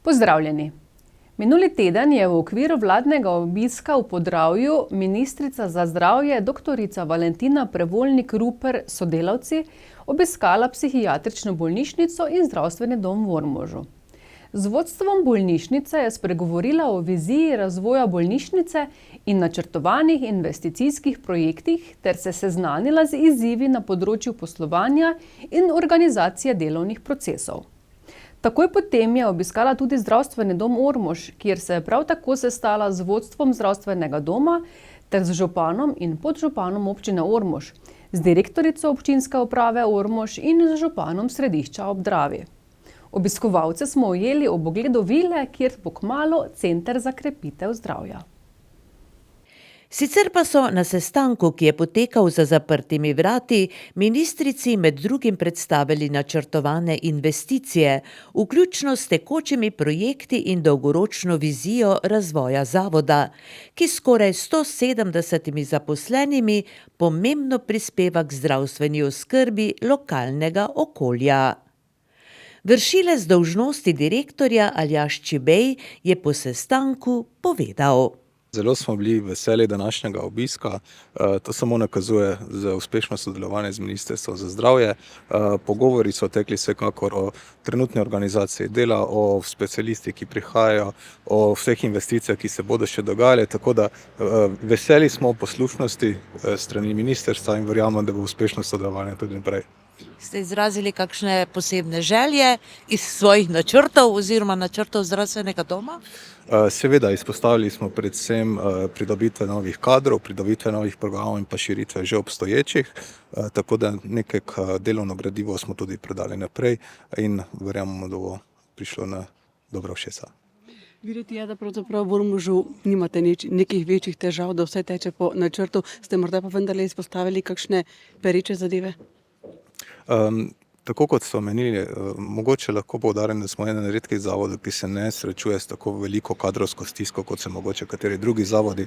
Pozdravljeni. Minuli teden je v okviru vladnega obiska v Podravju ministrica za zdravje dr. Valentina Prevolnik Rupel s sodelavci obiskala psihiatrično bolnišnico in zdravstveni dom v Ormožu. Z vodstvom bolnišnice je spregovorila o viziji razvoja bolnišnice in načrtovanih investicijskih projektih ter se seznanila z izzivi na področju poslovanja in organizacije delovnih procesov. Takoj potem je obiskala tudi zdravstveni dom Ormož, kjer se je prav tako sestala z vodstvom zdravstvenega doma ter z županom in podžupanom občine Ormož, z direktorico občinske uprave Ormož in z županom Središča ob Dravi. Obiskovalce smo ujeli ob ogledu vile, kjer bo kmalu center za krepitev zdravja. Sicer pa so na sestanku, ki je potekal za zaprtimi vrati, ministrici med drugim predstavili načrtovane investicije, vključno s tekočimi projekti in dolgoročno vizijo razvoja zavoda, ki skoraj 170 zaposlenimi pomembno prispeva k zdravstveni oskrbi lokalnega okolja. Vršilec dolžnosti direktorja Aljaž Čibej je po sestanku povedal. Zelo smo bili veseli današnjega obiska, to samo nakazuje za uspešno sodelovanje z Ministrstvom za zdravje. Pogovori so tekli vsekakor o trenutni organizaciji dela, o specialistih, ki prihajajo, o vseh investicijah, ki se bodo še dogajale, tako da veseli smo poslušnosti strani ministrstva in verjamem, da bo uspešno sodelovanje tudi naprej. Ste izrazili kakšne posebne želje iz svojih načrtov oziroma načrtov zdravstvenega doma? Seveda, izpostavili smo predvsem pridobitve novih kadrov, pridobitve novih programov in pa širitve že obstoječih, tako da nekaj delovno gradivo smo tudi predali naprej in verjamemo, da bo prišlo na dobro všesa. Videti je, da pravzaprav v Ormožu nimate nekih večjih težav, da vse teče po načrtu. Ste morda pa vendarle izpostavili kakšne pereče zadeve? Tako kot so omenili, mogoče lahko poudarim, da smo eden redkih zavodov, ki se ne srečuje s tako veliko kadrovsko stisko, kot se mogoče kateri drugi zavodi.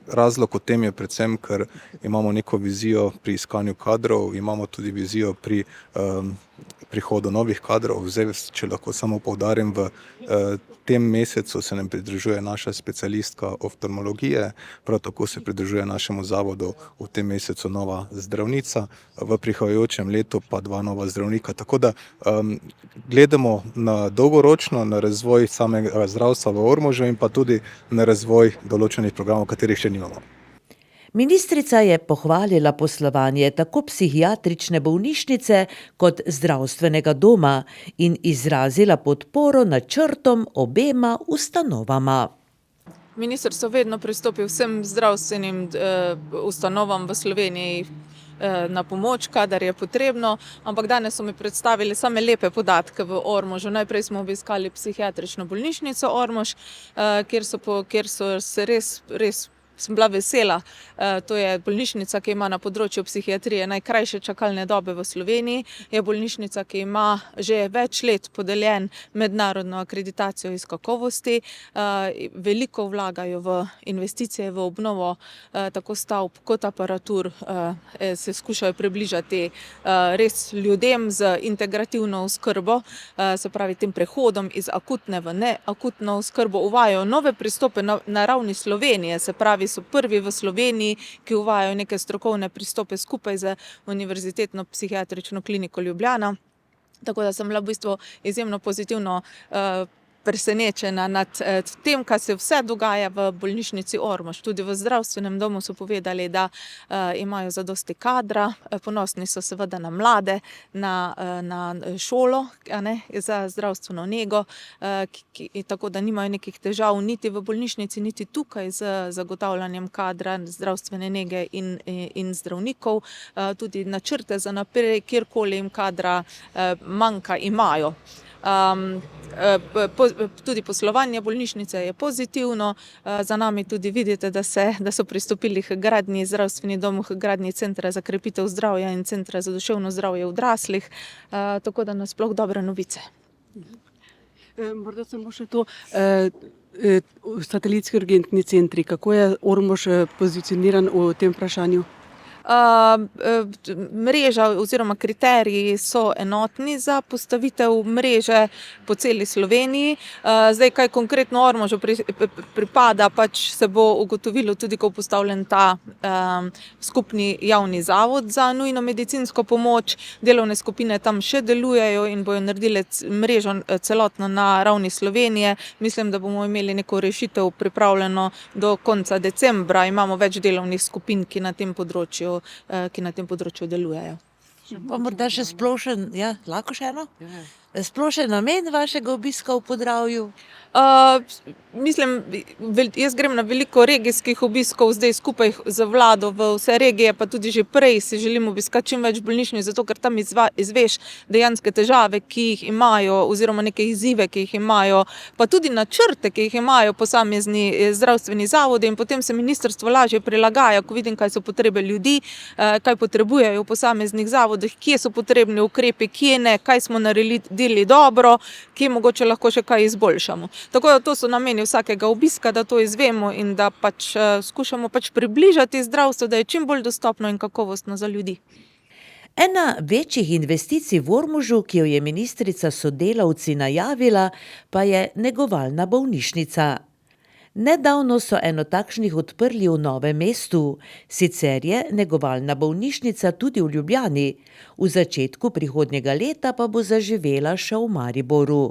Razlog v tem je predvsem, ker imamo neko vizijo pri iskanju kadrov, imamo tudi vizijo pri prihodu novih kadrov. Zdaj, če lahko samo poudarim, v tem mesecu se nam pridružuje naša specialistka oftalmologije, prav tako se pridružuje našemu zavodu v tem mesecu nova zdravnica, v prihajajočem letu pa 2 nova zdravnika. Tako da gledamo na dolgoročno, na razvoj samega zdravstva v Ormožu in pa tudi na razvoj določenih programov, katerih še nimamo. Ministrica je pohvalila poslovanje tako psihiatrične bolnišnice kot zdravstvenega doma in izrazila podporo načrtom obema ustanovama. Ministrstvo vedno pristopi vsem zdravstvenim ustanovam v Sloveniji na pomoč, kadar je potrebno, ampak danes so mi predstavili same lepe podatke v Ormožu. Najprej smo obiskali psihiatrično bolnišnico Ormož, kjer so se res sem bila vesela. To je bolnišnica, ki ima na področju psihiatrije najkrajše čakalne dobe v Sloveniji. Je bolnišnica, ki ima že več let podeljen mednarodno akreditacijo iz kakovosti. Veliko vlagajo v investicije, v obnovo tako stavb kot aparatur. Se skušajo približati res ljudem z integrativno oskrbo, se pravi tem prehodom iz akutne v neakutno oskrbo. Uvajajo nove pristope na ravni Slovenije, se pravi so prvi v Sloveniji, ki uvajajo neke strokovne pristope skupaj z Univerzitetno psihiatrično kliniko Ljubljana. Tako da sem bila v bistvu izjemno pozitivno presenečena nad tem, kaj se vse dogaja v bolnišnici Ormož. Tudi v zdravstvenem domu so povedali, da imajo zadosti kadra, ponosni so seveda na mlade, na šolo, za zdravstveno nego, tako da nimajo nekih težav niti v bolnišnici, niti tukaj z zagotavljanjem kadra, zdravstvene nege in zdravnikov. Tudi načrte za naprej, kjerkoli jim kadra manjka, imajo. Tudi poslovanje bolnišnice je pozitivno. Za nami tudi vidite, da so pristopili k gradnji zdravstveni dom, k gradnji centra za krepitev zdravja in centra za duševno zdravje odraslih. Tako da nasploh dobre novice. Morda samo še to, satelitski urgentni centri. Kako je Ormož pozicioniran v tem vprašanju? Mreža oziroma kriteriji so enotni za postavitev mreže po celi Sloveniji. Zdaj, kaj konkretno Ormožu pripada, pač se bo ugotovilo tudi, ko bo postavljen ta skupni javni zavod za nujno medicinsko pomoč. Delovne skupine tam še delujejo in bojo naredile mrežo celotno na ravni Slovenije. Mislim, da bomo imeli neko rešitev pripravljeno do konca decembra. Imamo več delovnih skupin, ki na tem področju delujejo. Pa morda še splošen, ja, lahko še eno? Splošen namen vašega obiska v Podravju? Mislim, jaz grem na veliko regijskih obiskov zdaj skupaj z vlado v vse regije, pa tudi že prej si želim obiskati čim več bolnišnic, zato ker tam izveš dejanske težave, ki jih imajo, oziroma neke izzive, ki jih imajo, pa tudi načrte, ki jih imajo posamezni zdravstveni zavodi, in potem se ministrstvo lažje prilagaja, ko vidim, kaj so potrebe ljudi, kaj potrebujejo v posameznih zavodih, kje so potrebni ukrepi, kje ne, kaj smo naredili dobro, kje mogoče lahko še kaj izboljšamo. Tako da to so nameni vsakega obiska, da to izvemo in da skušamo približati zdravstvo, da je čim bolj dostopno in kakovostno za ljudi. Ena večjih investicij v Ormožu, ki jo je ministrica s sodelavci najavila, pa je negovalna bolnišnica. Nedavno so eno takšnih odprli v Novem mestu, sicer je negovalna bolnišnica tudi v Ljubljani, v začetku prihodnjega leta pa bo zaživela še v Mariboru.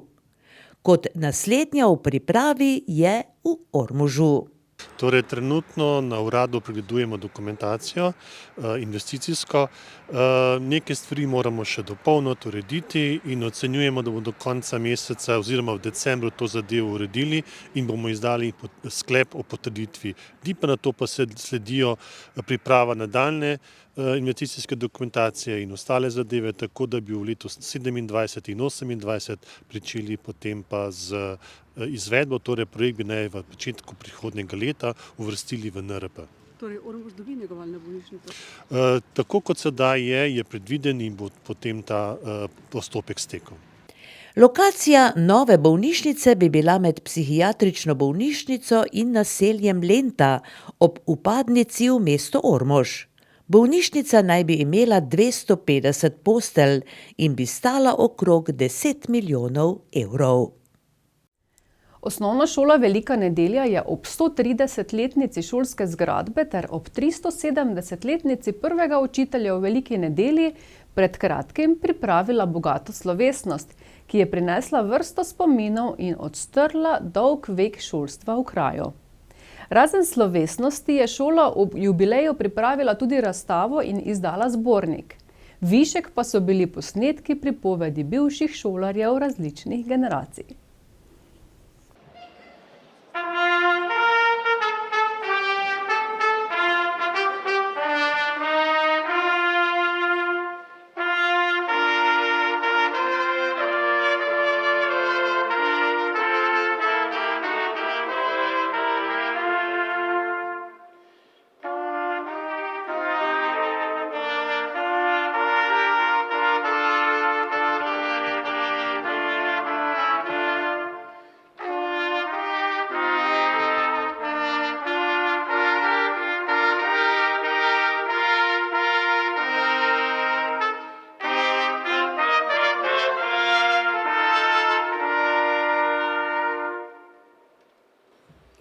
Kot naslednja v pripravi je v Ormožu. Torej, trenutno na uradu pregledujemo dokumentacijo investicijsko. Nekaj stvari moramo še dopolniti, urediti in ocenjujemo, da bomo do konca meseca oziroma v decembru to zadevo uredili in bomo izdali sklep o potrditvi. Na to pa sledijo priprava nadaljnje investicijske dokumentacije in ostale zadeve, tako da bi v letu 27 in 28 pričeli potem pa z izvedbo, torej projekt bi naj v začetku prihodnjega leta uvrstili v NRP. Torej, Ormož dobi negovalno bolnišnico? Tako kot sedaj je predviden in bo potem ta postopek stekel. Lokacija nove bolnišnice bi bila med psihiatrično bolnišnico in naseljem Lenta ob vpadnici v mesto Ormož. Bolnišnica naj bi imela 250 postelj in bi stala okrog 10 milijonov evrov. Osnovna šola Velika Nedelja je ob 130-letnici šolske zgradbe ter ob 370-letnici prvega učitelja v Veliki Nedelji pred kratkim pripravila bogato slovesnost, ki je prinesla vrsto spominov in odstrla dolg vek šolstva v kraju. Razen slovesnosti je šola ob jubileju pripravila tudi razstavo in izdala zbornik. Višek pa so bili posnetki pripovedi bivših šolarjev različnih generacij.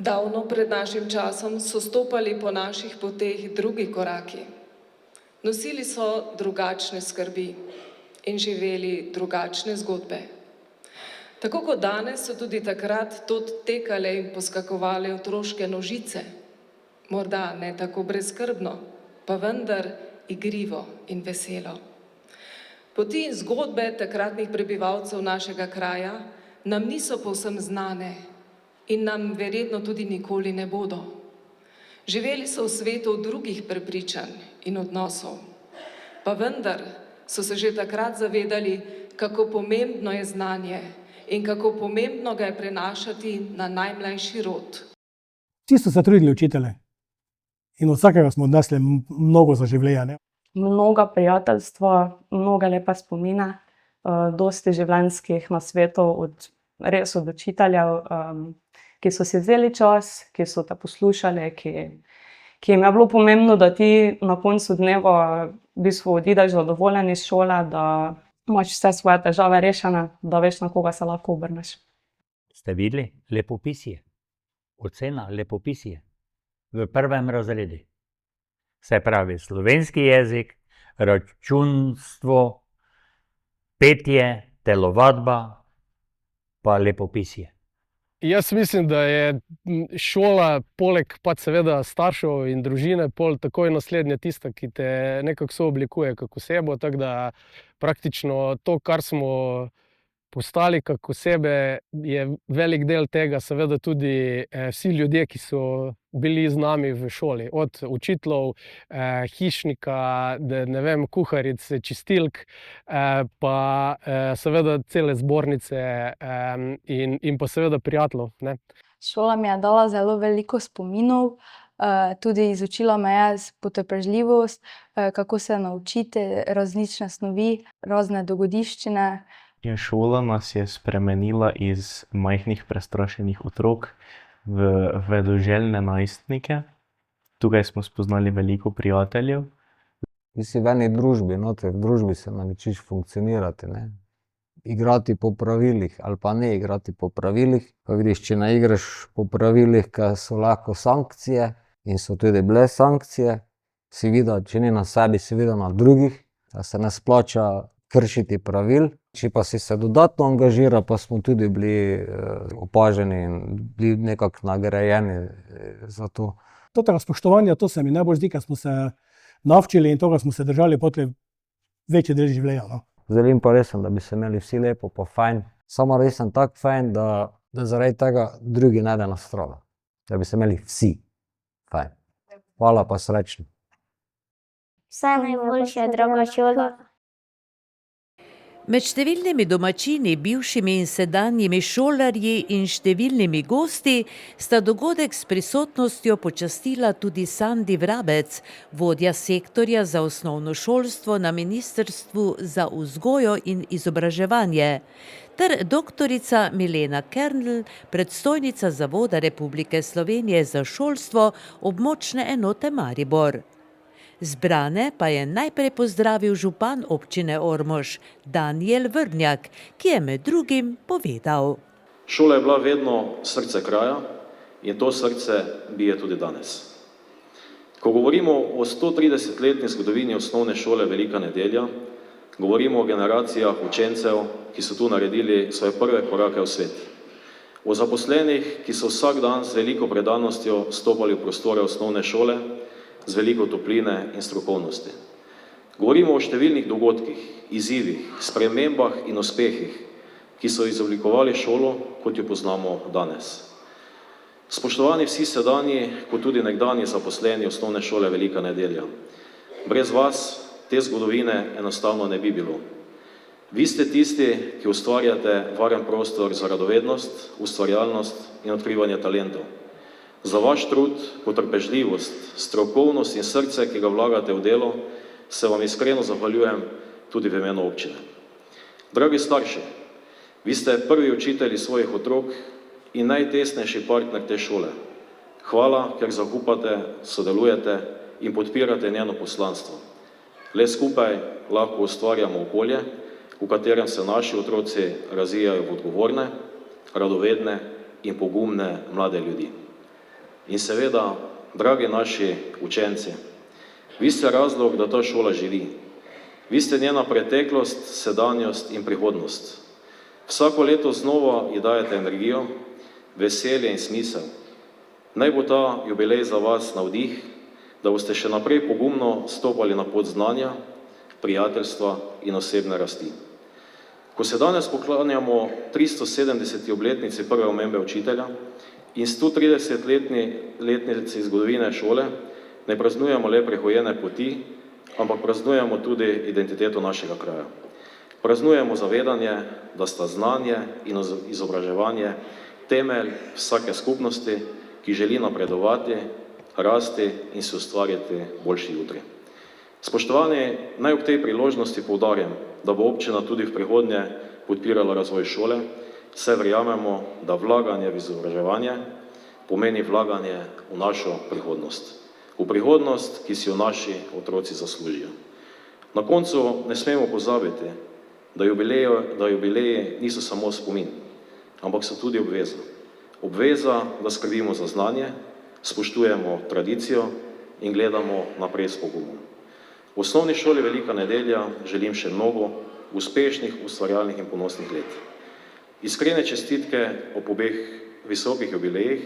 Davno pred našim časom so stopali po naših poteh drugi koraki. Nosili so drugačne skrbi in živeli drugačne zgodbe. Tako kot danes so tudi takrat tod tekale in poskakovale otroške nožice. Morda ne tako brezskrbno, pa vendar igrivo in veselo. Poti in zgodbe takratnih prebivalcev našega kraja nam niso povsem znane in nam verjetno tudi nikoli ne bodo. Živeli so v svetu drugih prepričanj in odnosov, pa vendar so se že takrat zavedali, kako pomembno je znanje in kako pomembno ga je prenašati na najmlajši rod. Vsi so se trudili učitelje in od vsakega smo odnesli mnogo za življenje. Mnoga prijateljstva, mnoga lepa spomina, dosti življenjskih nasvetov res od učiteljev, ki so si vzeli čas, ki so te poslušali, ki jim je bilo pomembno, da ti na koncu dneva v bistvu odideš zadovoljen iz šole, da imaš vse svoje težave rešene, da veš, na koga se lahko obrneš. Ste videli lepopisje? Ocena lepopisje v 1. razredu. Se pravi slovenski jezik, računstvo, petje, telovadba pa lepopisje. Jaz mislim, da je šola, poleg pač seveda staršev in družine, pol takoj naslednja tista, ki te nekako sooblikuje kot osebo, tako da praktično to, kar smo postali kot osebe, je velik del tega seveda tudi vsi ljudje, ki so bili z nami v šoli. Od učiteljev, hišnika, ne vem, kuharic, čistilk, pa seveda cele zbornice in pa seveda prijateljev, ne. Šola mi je dala zelo veliko spominov, tudi izučila me je potrpežljivost, kako se naučiti različne snovi, razne dogodivščine. In šola nas je spremenila iz majhnih prestrašenih otrok v vedoželjne najstnike. Tukaj smo spoznali veliko prijateljev. Ti si v eni družbi, noter v družbi se naučiš funkcionirati, ne. Igrati po pravilih ali pa ne igrati po pravilih. Pa vidiš, če ne igraš po pravilih, ker so lahko sankcije in so tudi bile sankcije, si videl, če ni na sebi, si videl na drugih, da se ne splača kršiti pravil. Če pa si se dodatno angažiral, pa smo tudi bili opaženi in bili nekako nagrajeni za to. Tega spoštovanja, to se mi najbolj zdi, ker smo se naučili in toga smo se držali potem večji del življenja, no. Želim pa res, da bi se imeli vsi lepo pa fajn. Samo res sem tak fajn, da zaradi tega drugi ne da nastrada. Da bi se imeli vsi fajn. Hvala pa srečno. Vse najboljše, draga šola. Med številnimi domačini, bivšimi in sedanjimi šolarji in številnimi gosti sta dogodek s prisotnostjo počastila tudi Sandi Vrabec, vodja sektorja za osnovno šolstvo na Ministrstvu za vzgojo in izobraževanje, ter doktorica Milena Kernl, predstojnica Zavoda Republike Slovenije za šolstvo območne enote Maribor. Zbrane pa je najprej pozdravil župan občine Ormož, Danijel Vrnjak, ki je med drugim povedal. Šola je bila vedno srce kraja in to srce bije tudi danes. Ko govorimo o 130-letni zgodovini osnovne šole Velika Nedelja, govorimo o generacijah učencev, ki so tu naredili svoje prve korake v svet. O zaposlenih, ki so vsak dan z veliko predanostjo stopali v prostore osnovne šole, z veliko topline in strokovnosti. Govorimo o številnih dogodkih, izzivih, spremembah in uspehih, ki so izoblikovali šolo, kot jo poznamo danes. Spoštovani vsi sedanji, kot tudi nekdanji zaposleni osnovne šole Velika Nedelja. Brez vas te zgodovine enostavno ne bi bilo. Vi ste tisti, ki ustvarjate varen prostor za radovednost, ustvarjalnost in odkrivanje talentov. Za vaš trud, potrpežljivost, strokovnost in srce, ki ga vlagate v delo, se vam iskreno zahvaljujem tudi v imenu občine. Dragi starši, vi ste prvi učitelji svojih otrok in najtesnejši partner te šole. Hvala, ker zaupate, sodelujete in podpirate njeno poslanstvo. Le skupaj lahko ustvarjamo okolje, v katerem se naši otroci razvijajo v odgovorne, radovedne in pogumne mlade ljudi. In seveda, dragi naši učenci, vi ste razlog, da ta šola živi. Vi ste njena preteklost, sedanjost in prihodnost. Vsako leto znova ji dajete energijo, veselje in smisel. Naj bo ta jubilej za vas navdih, da boste še naprej pogumno stopali na pot znanja, prijateljstva in osebne rasti. Ko se danes poklanjamo 370. obletnici prve omembe učitelja in 130-letnici zgodovine šole, ne praznujemo le prehojene poti, ampak praznujemo tudi identiteto našega kraja. Praznujemo zavedanje, da sta znanje in izobraževanje temelj vsake skupnosti, ki želi napredovati, rasti in si ustvarjati boljši jutri. Spoštovani, naj ob tej priložnosti poudarim, da bo občina tudi v prihodnje podpirala razvoj šole, saj verjamemo, da vlaganje v izobraževanje pomeni vlaganje v našo prihodnost. v prihodnost, ki si jo naši otroci zaslužijo. Na koncu ne smemo pozabiti, da jubileji niso samo spomin, ampak so tudi obveza. Obveza, da skrbimo za znanje, spoštujemo tradicijo in gledamo naprej s pogumom. V osnovni šoli Velika nedelja želim še mnogo uspešnih, ustvarjalnih in ponosnih let. Iskrene čestitke ob obeh visokih jubilejih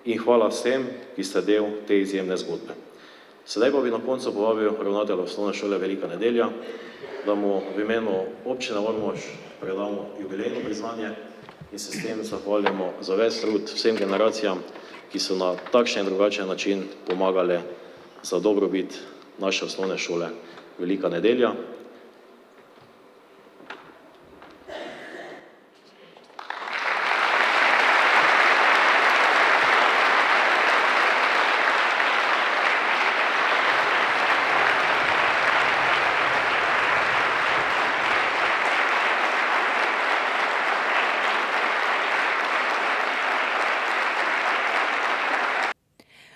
in hvala vsem, ki ste del te izjemne zgodbe. Sedaj pa bi na koncu povabil ravnatelja osnovne šole Velika nedelja, da mu v imenu občine Ormož predamo jubilejno priznanje in se s tem zahvaljujemo za ves trud vsem generacijam, ki so na takšen in drugačen način pomagali za dobrobit naše osnovne šole Velika nedelja.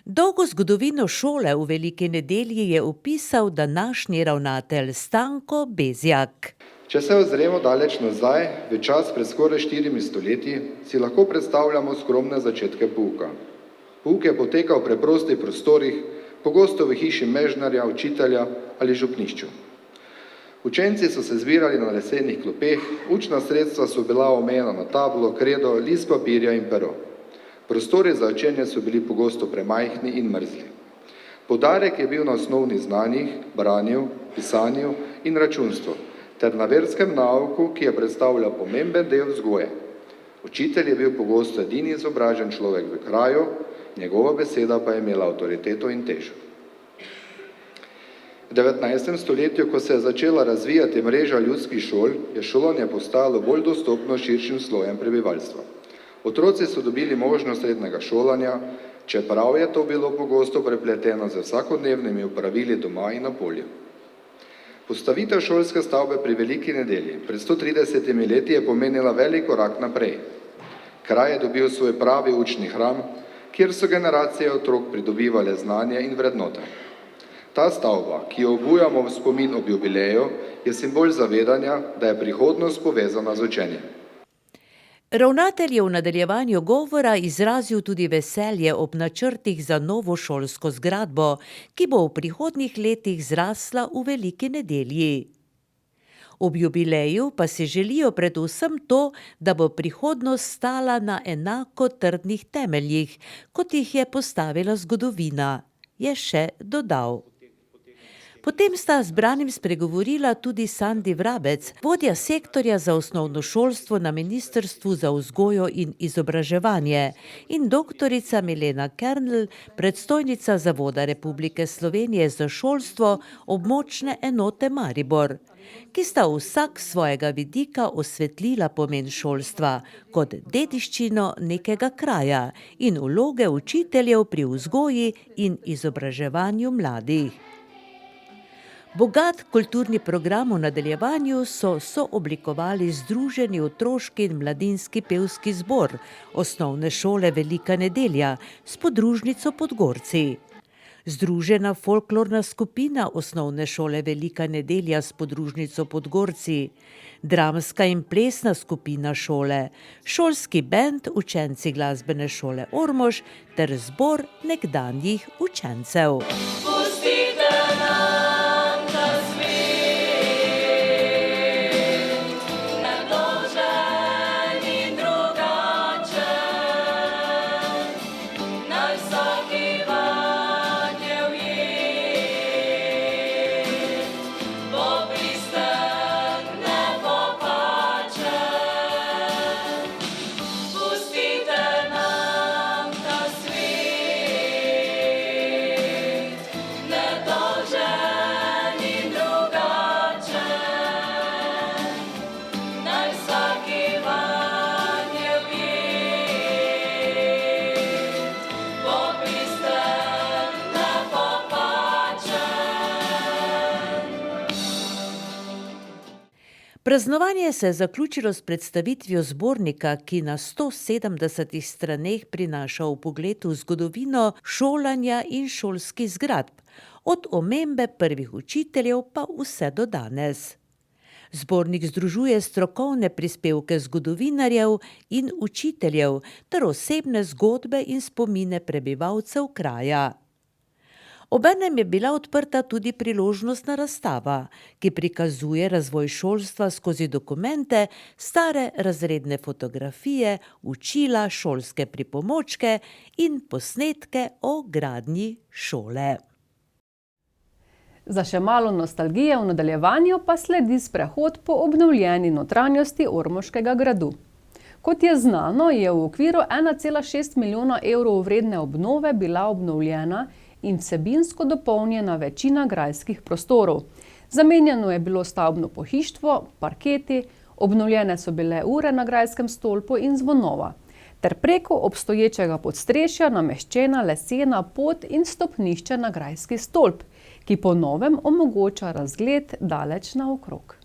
Dolgo zgodovino šole v Veliki nedelji je opisal današnji ravnatelj Stanko Bezjak. Če se ozremo daleč nazaj, v čas pred skoraj 4 stoletji, si lahko predstavljamo skromne začetke pouka. Pouk je potekal v preprostih prostorih, pogosto v hiši mežnarja, učitelja ali župnišču. Učenci so se zbirali na lesenih klopeh, učna sredstva so bila omejena na tablo, kredo, list papirja in pero. Prostori za učenje so bili pogosto premajhni in mrzli. Poudarek je bil na osnovnih znanjih, branju, pisanju in računstvu, ter na verskem nauku, ki je predstavljal pomemben del vzgoje. Učitelj je bil pogosto edini izobražen človek v kraju, njegova beseda pa je imela avtoriteto in težo. V 19. stoletju, ko se je začela razvijati mreža ljudskih šol, je šolanje postalo bolj dostopno širšim slojem prebivalstva. Otroci so dobili možnost rednega šolanja, čeprav je to bilo pogosto prepleteno z vsakodnevnimi opravili doma in na polju. Postavitev šolske stavbe pri Veliki nedelji pred 130 leti je pomenila velik korak naprej. Kraj je dobil svoj pravi učni hram, kjer so generacije otrok pridobivale znanje in vrednote. Ta stavba, ki jo obujamo v spomin ob jubileju, je simbol zavedanja, da je prihodnost povezana z učenjem. Ravnatelj je v nadaljevanju govora izrazil tudi veselje ob načrtih za novo šolsko zgradbo, ki bo v prihodnjih letih zrasla v Veliki nedelji. Ob jubileju pa si želijo predvsem to, da bo prihodnost stala na enako trdnih temeljih, kot jih je postavila zgodovina, je še dodal. Potem sta zbranim spregovorila tudi Sandi Vrabec, vodja sektorja za osnovno šolstvo na Ministrstvu za vzgojo in izobraževanje, in doktorica Milena Kernl, predstojnica Zavoda Republike Slovenije za šolstvo območne enote Maribor, ki sta vsak svojega vidika osvetlila pomen šolstva kot dediščino nekega kraja in vloge učiteljev pri vzgoji in izobraževanju mladih. Bogat kulturni program v nadaljevanju so sooblikovali Združeni otroški in mladinski pevski zbor osnovne šole Velika nedelja s podružnico Podgorci. Združena folklorna skupina osnovne šole Velika nedelja s podružnico Podgorci, dramska in plesna skupina šole, šolski bend učenci glasbene šole Ormož ter zbor nekdanjih učencev. Praznovanje se je zaključilo s predstavitvijo zbornika, ki na 170 straneh prinaša vpogled v zgodovino šolanja in šolskih zgradb, od omembe prvih učiteljev pa vse do danes. Zbornik združuje strokovne prispevke zgodovinarjev in učiteljev ter osebne zgodbe in spomine prebivalcev kraja. Obenem je bila odprta tudi priložnostna razstava, ki prikazuje razvoj šolstva skozi dokumente, stare razredne fotografije, učila, šolske pripomočke in posnetke o gradnji šole. Za še malo nostalgije v nadaljevanju pa sledi sprehod po obnovljeni notranjosti Ormoškega gradu. Kot je znano, je v okviru 1,6 milijona evrov vredne obnove bila obnovljena in vsebinsko dopolnjena večina grajskih prostorov. Zamenjano je bilo stavbno pohištvo, parketi, obnovljene so bile ure na grajskem stolpu in zvonova, ter preko obstoječega podstrešja nameščena lesena pot in stopnišče na grajski stolp, ki po novem omogoča razgled daleč naokrog.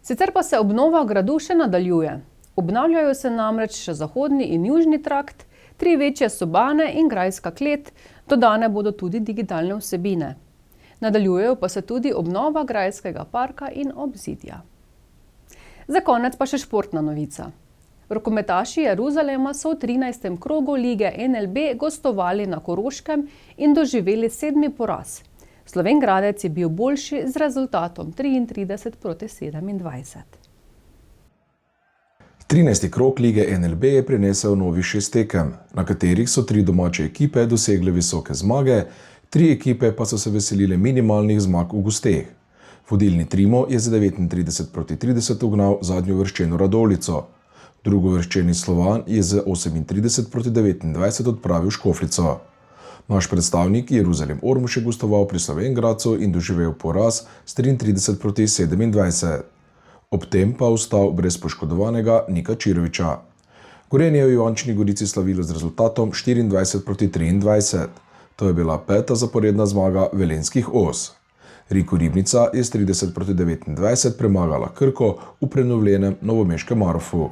Sicer pa se obnova gradu še nadaljuje. Obnavljajo se namreč še zahodni in južni trakt, 3 večje sobane in grajska klet, dodane bodo tudi digitalne vsebine. Nadaljujejo pa se tudi obnova grajskega parka in obzidja. Za konec pa še športna novica. Rokometaši Jeruzalema so v 13. krogu lige NLB gostovali na Koroškem in doživeli 7. poraz. Slovenj Gradec je bil boljši z rezultatom 33-27. 13. krog lige NLB je prinesel novih 6 tekem, na katerih so 3 domače ekipe dosegle visoke zmage, 3 ekipe pa so se veselile minimalnih zmag v gosteh. Vodilni Trimo je za 39-30 ugnal zadnjouvrščeno Radovljico. Drugovrščeni Slovan je z 38-29 odpravil Škofljico. Naš predstavnik Jeruzalem Ormož je gostoval pri Slovenj Gradcu in doživel poraz s 33-27. Ob tem pa ostal brez poškodovanega Nika Čiroviča. Gorenje je v Ivančni Gorici slavilo z rezultatom 24-23. To je bila 5. zaporedna zmaga velenjskih os. Riko Ribnica je s 30-29 premagala Krko v prenovljenem novomeškem Marofu.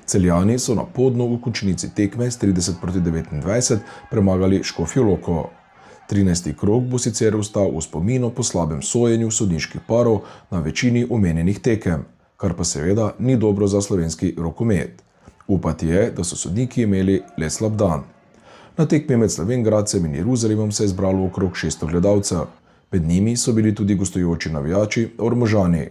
Celjani so na Podnu v končnici tekme s 30-29 premagali Škofjo Loko. 13. krog bo sicer ostal v spominu po slabem sojenju sodniških parov na večini omenjenih tekem, kar pa seveda ni dobro za slovenski rokomet. Upati je, da so sodniki imeli le slab dan. Na tekmi med Slovenj Gradcem in Jeruzalemom se je zbralo okrog 600 gledalcev. Med njimi so bili tudi gostujoči navijači Ormožani.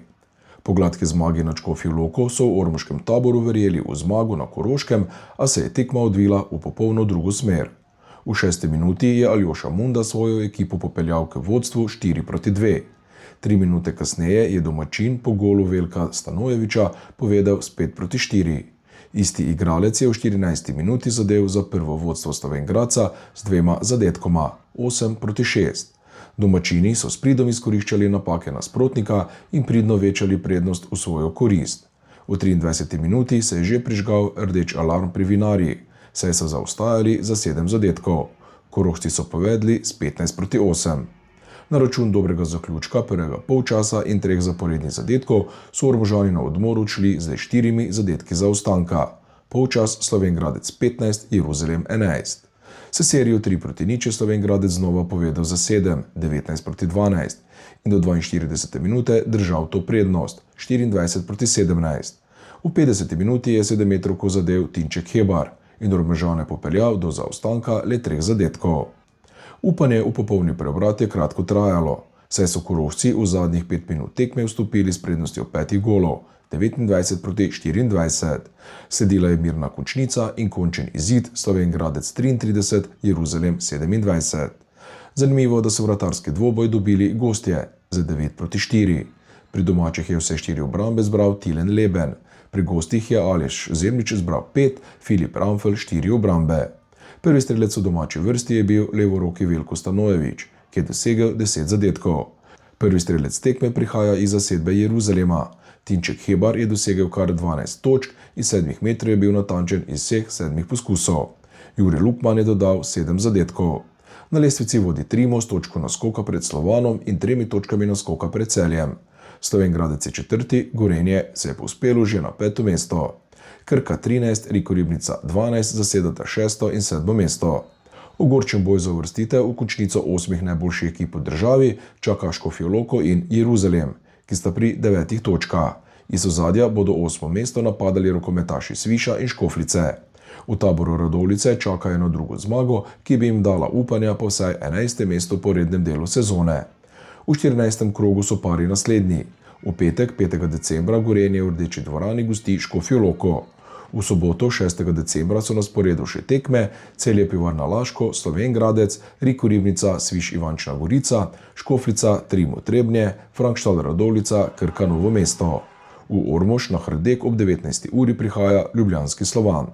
Po gladki zmagi nad Škofjo Loko so v ormoškem taboru verjeli v zmago na Koroškem, a se je tekma odvila v popolno drugo smer. V 6. minuti je Aljoša Munda svojo ekipo popeljal k vodstvu 4-2. 3 minute kasneje je domačin po golu Veljka Stanojevića povedal s 5-4. Isti igralec je v 14. minuti zadel za prvo vodstvo Slovenj Gradca z 2 zadetkoma, 8-6. Domačini so s pridom izkoriščali napake nasprotnika in pridno večali prednost v svojo korist. V 23. minuti se je že prižgal rdeč alarm pri Vinarji, saj so zaostajali za 7 zadetkov. Korošci so povedli s 15-8. Na račun dobrega zaključka prvega polčasa in 3 zaporednih zadetkov so Ormožani na odmor odšli z 4 zadetki zaostanka. Polčas Slovenj Gradec 15, Jeruzalem 11. Se serijo 3-0 je Slovenj Gradec znova povedal za 7, 19-12 in do 42. minute držal to prednost, 24-17. V 50. minuti je 7-metrovko zadel Tinček Hebar in Ormožane popeljal do zaostanka le 3 zadetkov. Upanje v popolni preobrat je kratko trajalo, saj so Korošci v zadnjih 5 minut tekme vstopili s prednostjo 5 golov, 29-24. Sledila je mirna končnica in končen izid Slovenj Gradec 33, Jeruzalem 27. Zanimivo, da so vratarski dvoboj dobili gostje z 9-4. Pri domačih je vse 4 obrambe zbral Tilen Leben, pri gostih je Aleš Zemljič zbral 5, Filip Ramfel 4 obrambe. Prvi strelec v domači vrsti je bil levoroki Veljko Stanojević, ki je dosegel 10 zadetkov. Prvi strelec tekme prihaja iz zasedbe Jeruzalema. Tinček Hebar je dosegel kar 12 točk in 7 metrov je bil natančen iz vseh 7 poskusov. Jure Lukman je dodal 7 zadetkov. Na lestvici vodi Trimo s točko naskoka pred Slovanom in 3 točkami naskoka pred Celjem. Slovenj Gradec je 4., Gorenje se je povzpelo že na 5. mesto. Krka 13, Riko Ribnica 12 zasedata 6. in 7. mesto. Ogorčen boj za uvrstitev v končnico 8 najboljših ekip v državi čaka Škofjo Loko in Jeruzalem, ki sta pri 9 točkah. Iz ozadja bodo 8. mesto napadali rokometaši Sviša in Škofljice. V taboru Radovljice čakajo na drugo zmago, ki bi jim dala upanja po vsaj 11. mesto po rednem delu sezone. V 14. krogu so pari naslednji. V petek, 5. decembra, Gorenje v Rdeči dvorani gosti Škofjo Loko. V soboto, 6. decembra, so na sporedu še tekme Celje Pivarna Laško, Slovenj Gradec, Riko Ribnica, Sviš Ivančna Gorica, Škofljica, Trimo Trebnje, Frankštal Radovljica, Krka Novo mesto. V Ormož na Hrdek ob 19. uri prihaja ljubljanski Slovan.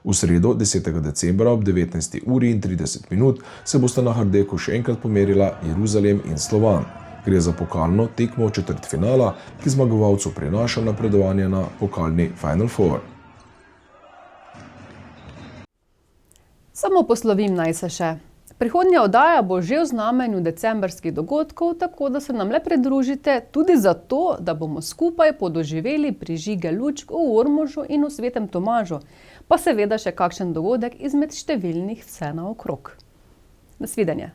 V sredo, 10. decembra ob 19. uri in 30 minut se bosta na Hrdeku še enkrat pomerila Jeruzalem in Slovan. Gre za pokalno tekmo četrtfinala, ki zmagovalcu prinaša napredovanje na pokalni Final Four. Samo poslovim naj se še. Prihodnja oddaja bo že v znamenju decembrskih dogodkov, tako da se nam le pridružite tudi zato, da bomo skupaj podoživeli prižige lučk v Ormožu in v Svetem Tomažu, pa seveda še kakšen dogodek izmed številnih vse naokrog. Nasvidenje.